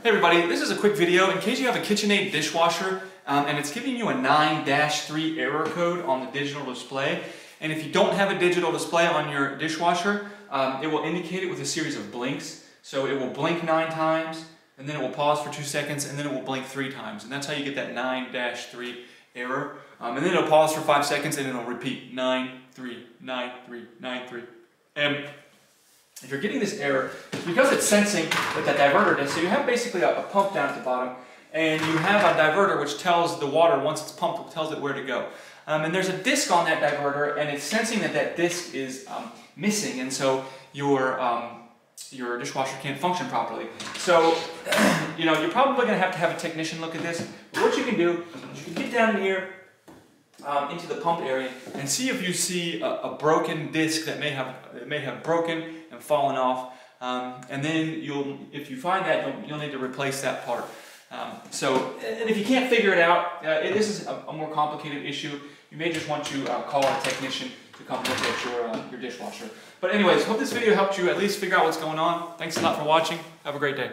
Hey everybody, this is a quick video in case you have a KitchenAid dishwasher and it's giving you a 9-3 error code on the digital display. And if you don't have a digital display on your dishwasher, it will indicate it with a series of blinks. So it will blink 9 times, and then it will pause for 2 seconds, and then it will blink 3 times. And that's how you get that 9-3 error. And then it'll pause for 5 seconds, and it'll repeat 9, 3, 9, 3, 9, 3. And if you're getting this error, it's because it's sensing with that diverter disc. So you have basically a pump down at the bottom, and you have a diverter which tells the water, once it's pumped, it tells it where to go. And there's a disc on that diverter, and it's sensing that that disc is missing, and so your dishwasher can't function properly. So, you're probably going to have a technician look at this. But what you can do is you can get down in here into the pump area and see if you see a broken disc that may have broken and fallen off. And then if you find that, you'll need to replace that part. And if you can't figure it out, this is a more complicated issue. You may just want to call a technician to come look at your dishwasher. But anyways, hope this video helped you at least figure out what's going on. Thanks a lot for watching. Have a great day.